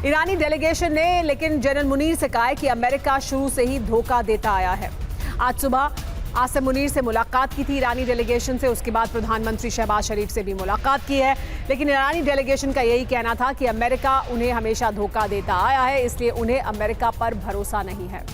ईरानी delegation ने लेकिन general Munir से कहा है कि अमेरिका शुरू से ही धोखा देता आया है। आज सुबह आसिम मुनीर से मुलाकात की थी ईरानी डेलीगेशन से, उसके बाद प्रधानमंत्री शहबाज शरीफ से भी मुलाकात की है। लेकिन ईरानी डेलीगेशन का यही कहना था कि अमेरिका उन्हें हमेशा धोखा देता आया है, इसलिए उन्हें अमेरिका पर भरोसा नहीं है।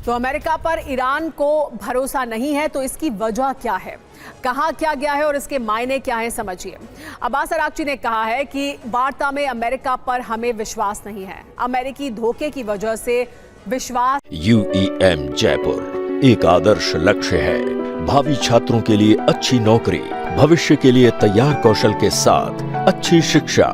तो अमेरिका पर ईरान को भरोसा नहीं है, तो इसकी वजह क्या है, कहा क्या गया है और इसके मायने क्या है, समझिए। अब्बास अरागची ने कहा है कि वार्ता में अमेरिका पर हमें विश्वास नहीं है, अमेरिकी धोखे की वजह से विश्वास। UEM जयपुर एक आदर्श लक्ष्य है। भावी छात्रों के लिए अच्छी नौकरी, भविष्य के लिए तैयार कौशल के साथ अच्छी शिक्षा।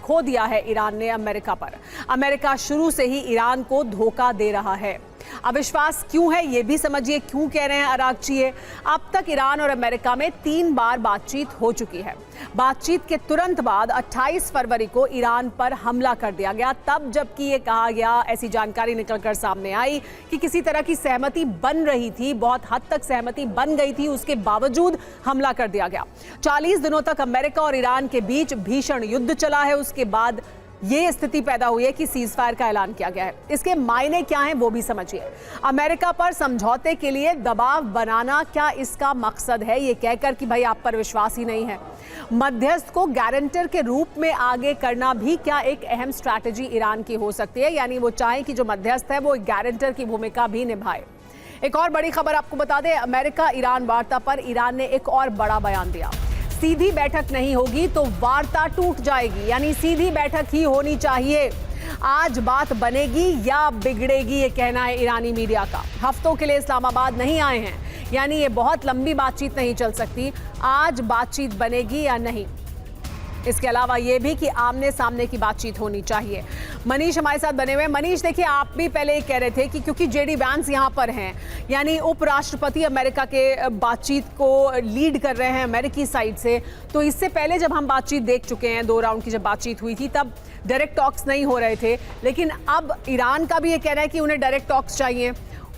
खो दिया है ईरान ने अमेरिका पर। अमेरिका शुरू से ही ईरान को धोखा दे रहा है। अविश्वास क्यों है ये भी समझिए, क्यों कह रहे हैं अरागची। अब तक ईरान और अमेरिका में 3 बार बातचीत हो चुकी है। बातचीत के तुरंत बाद 28 फरवरी को ईरान पर हमला कर दिया गया, तब जबकि ये कहा गया, ऐसी जानकारी निकलकर सामने आई कि किसी तरह की सहमति बन रही थी, बहुत हद तक सहमति बन गई थी, उसके बावजूद हमला कर दिया गया। 40 दिनों तक अमेरिका और ईरान के बीच भीषण युद्ध चला है। उसके बाद ये स्थिति पैदा हुई है कि सीजफायर का ऐलान किया गया है। इसके मायने क्या हैं वो भी समझिए। अमेरिका पर समझौते के लिए दबाव बनाना, क्या इसका मकसद है, ये कहकर कि भाई आप पर विश्वास ही नहीं है। मध्यस्थ को गारंटर के रूप में आगे करना भी क्या एक अहम स्ट्रैटेजी ईरान की हो सकती है, यानी वो चाहे कि जो मध्यस्थ है वो गारंटर की भूमिका भी निभाए। एक और बड़ी खबर आपको बता दें, अमेरिका ईरान वार्ता पर ईरान ने एक और बड़ा बयान दिया। सीधी बैठक नहीं होगी तो वार्ता टूट जाएगी, यानी सीधी बैठक ही होनी चाहिए। आज बात बनेगी या बिगड़ेगी, ये कहना है ईरानी मीडिया का। हफ्तों के लिए इस्लामाबाद नहीं आए हैं, यानी ये बहुत लंबी बातचीत नहीं चल सकती। आज बातचीत बनेगी या नहीं। इसके अलावा ये भी कि आमने सामने की बातचीत होनी चाहिए। मनीष हमारे साथ बने हुए। मनीष, देखिए आप भी पहले कह रहे थे कि क्योंकि जेडी वैंस यहाँ पर हैं, यानी उपराष्ट्रपति अमेरिका के बातचीत को लीड कर रहे हैं अमेरिकी साइड से, तो इससे पहले जब हम बातचीत देख चुके हैं, 2 राउंड की जब बातचीत हुई थी तब डायरेक्ट टॉक्स नहीं हो रहे थे। लेकिन अब ईरान का भी ये कहना है कि उन्हें डायरेक्ट टॉक्स चाहिए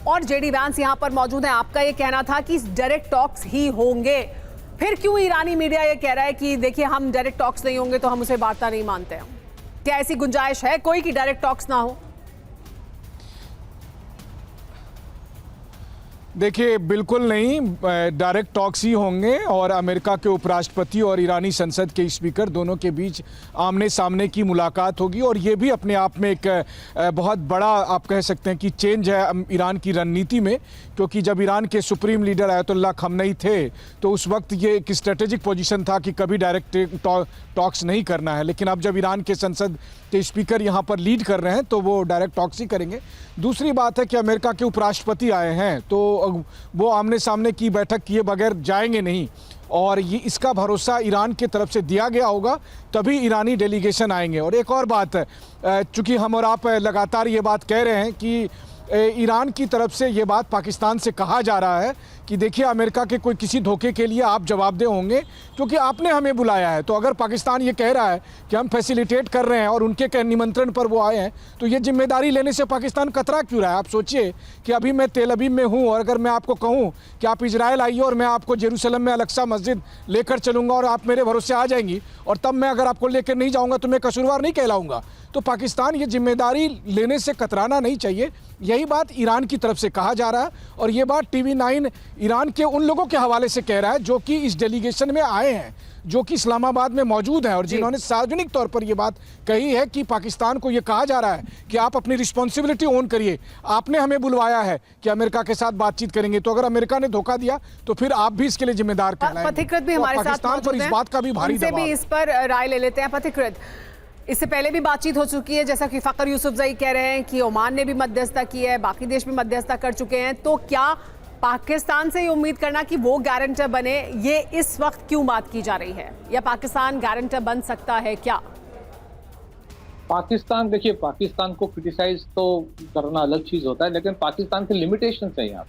और जेडी वैंस यहाँ पर मौजूद है। आपका ये कहना था कि डायरेक्ट टॉक्स ही होंगे, फिर क्यों ईरानी मीडिया ये कह रहा है कि देखिए हम डायरेक्ट टॉक्स नहीं होंगे तो हम उसे वार्ता नहीं मानते हैं? क्या ऐसी गुंजाइश है कोई कि डायरेक्ट टॉक्स ना हो? देखिए बिल्कुल नहीं, डायरेक्ट टॉक्स ही होंगे और अमेरिका के उपराष्ट्रपति और ईरानी संसद के स्पीकर दोनों के बीच आमने सामने की मुलाकात होगी। और ये भी अपने आप में एक बहुत बड़ा आप कह सकते हैं कि चेंज है ईरान की रणनीति में, क्योंकि जब ईरान के सुप्रीम लीडर आयतुल्लाह खमनेई थे तो उस वक्त ये एक स्ट्रेटेजिक पोजीशन था कि कभी डायरेक्ट टॉक्स नहीं करना है। लेकिन अब जब ईरान के संसद के स्पीकर यहाँ पर लीड कर रहे हैं तो वो डायरेक्ट टॉक्स ही करेंगे। दूसरी बात है कि अमेरिका के उपराष्ट्रपति आए हैं तो वो आमने सामने की बैठक किए बगैर जाएंगे नहीं, और ये इसका भरोसा ईरान की तरफ से दिया गया होगा, तभी ईरानी डेलीगेशन आएंगे। और एक और बात है, चूँकि हम और आप लगातार ये बात कह रहे हैं कि ईरान की तरफ से ये बात पाकिस्तान से कहा जा रहा है कि देखिए अमेरिका के कोई किसी धोखे के लिए आप जवाबदेह होंगे क्योंकि आपने हमें बुलाया है। तो अगर पाकिस्तान ये कह रहा है कि हम फैसिलिटेट कर रहे हैं और उनके निमंत्रण पर वो आए हैं, तो ये जिम्मेदारी लेने से पाकिस्तान कतरा क्यों रहा है? आप सोचिए कि अभी मैं तेल अवीव में हूँ और अगर मैं आपको कहूँ कि आप इजराइल आइए और मैं आपको जेरूसलम में अल-अक्सा मस्जिद लेकर चलूँगा और आप मेरे भरोसे आ जाएंगी, और तब मैं अगर आपको लेकर नहीं जाऊँगा तो मैं कसूरवार नहीं कहलाऊँगा। तो पाकिस्तान ये जिम्मेदारी लेने से कतराना नहीं चाहिए। यही बात ईरान की तरफ से कहा जा रहा है और ये बात TV9 ईरान के उन लोगों के हवाले से कह रहा है जो कि इस डेलीगेशन में आए हैं, जो कि इस्लामाबाद में मौजूद हैं और जिन्होंने सार्वजनिक तौर पर ये बात कही है कि पाकिस्तान को ये कहा जा रहा है कि आप अपनी रिस्पॉन्सिबिलिटी ओन करिए, आपने हमें बुलवाया है कि अमेरिका के साथ बातचीत करेंगे, तो अगर अमेरिका ने धोखा दिया तो फिर आप भी इसके लिए जिम्मेदार कहलाएंगे। पथिकृत भी हमारे साथ पाकिस्तान पर इस बात का भी भारी दबाव है। इस पर राय ले लेते हैं। पथिकृत, इससे पहले भी बातचीत हो चुकी है, जैसा कि फखर यूसुफजई कह रहे हैं कि ओमान ने भी मध्यस्थता की है, बाकी देश भी मध्यस्थता कर चुके हैं, तो क्या पाकिस्तान से ये उम्मीद करना कि वो गारंटर बने, ये इस वक्त क्यों बात की जा रही है? या पाकिस्तान गारंटर बन सकता है क्या? पाकिस्तान, देखिए पाकिस्तान को क्रिटिसाइज तो करना अलग चीज होता है, लेकिन पाकिस्तान के लिमिटेशन है यहाँ।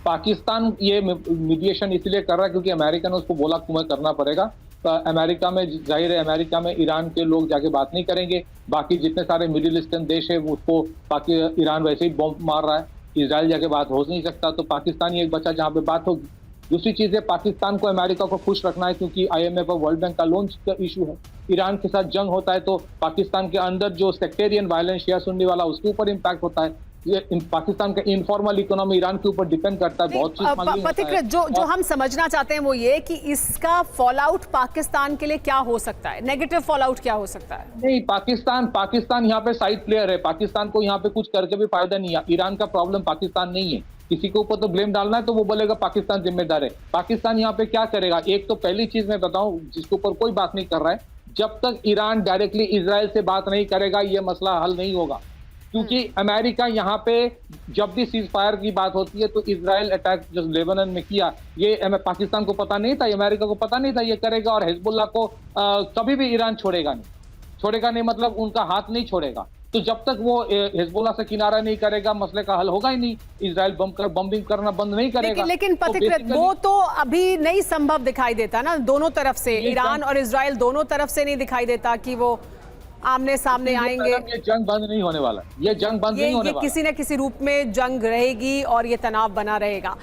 पाकिस्तान ये मीडिएशन इसलिए कर रहा है क्योंकि अमेरिका ने उसको बोला तुम्हें करना पड़ेगा। अमेरिका में जाहिर है, अमेरिका में ईरान के लोग जाके बात नहीं करेंगे, बाकी जितने सारे मिडिल ईस्टर्न देश है उसको ईरान वैसे ही बॉम्ब मार रहा है, इजराइल जाके बात हो नहीं सकता, तो पाकिस्तान ही एक बचा जहाँ पे बात होगी। दूसरी चीज है, पाकिस्तान को अमेरिका को खुश रखना है क्योंकि IMF और वर्ल्ड बैंक का लोन का इशू है, ईरान के साथ जंग होता है तो पाकिस्तान के अंदर जो सेक्टेरियन वायलेंस शिया सुन्नी वाला उसके ऊपर इम्पैक्ट होता है। ये पाकिस्तान का इनफॉर्मल इकोनॉमी ईरान के ऊपर डिपेंड करता है, बहुत चीज स्मगलिंग होता है। पथिकृत, जो हम समझना चाहते हैं वो ये कि इसका फॉल आउट पाकिस्तान के लिए क्या हो सकता है, नेगेटिव फॉल आउट क्या हो सकता है? नहीं, पाकिस्तान यहाँ पे साइड प्लेयर है, पाकिस्तान को यहाँ पे कुछ करके भी फायदा नहीं है। ईरान का प्रॉब्लम पाकिस्तान नहीं है, किसी के ऊपर तो ब्लेम डालना है तो वो बोलेगा पाकिस्तान जिम्मेदार है। पाकिस्तान यहाँ पे क्या करेगा? एक तो पहली चीज मैं बताऊं जिसके ऊपर कोई बात नहीं कर रहा है, जब तक ईरान डायरेक्टली इजराइल से बात नहीं करेगा ये मसला हल नहीं होगा, क्योंकि अमेरिका यहाँ पे जब भी सीज फायर की बात होती है तो इजराइल अटैक जो लेबनान में किया ये पाकिस्तान को पता नहीं था, अमेरिका को पता नहीं था ये करेगा, और हिजबुल्लाह को कभी भी ईरान छोड़ेगा नहीं, मतलब उनका हाथ नहीं छोड़ेगा। तो जब तक वो हिजबुल्लाह से किनारा नहीं करेगा मसले का हल होगा ही नहीं। इजराइल बम्बिंग करना बंद नहीं करेगा। लेकिन पथिकृत, वो तो अभी नहीं संभव दिखाई देता ना, दोनों तरफ से, ईरान और इजराइल दोनों तरफ से नहीं दिखाई देता कि वो आमने सामने आएंगे। ये जंग बंद नहीं होने वाला, ये जंग बंद नहीं होने वाला, किसी न किसी रूप में जंग रहेगी और ये तनाव बना रहेगा।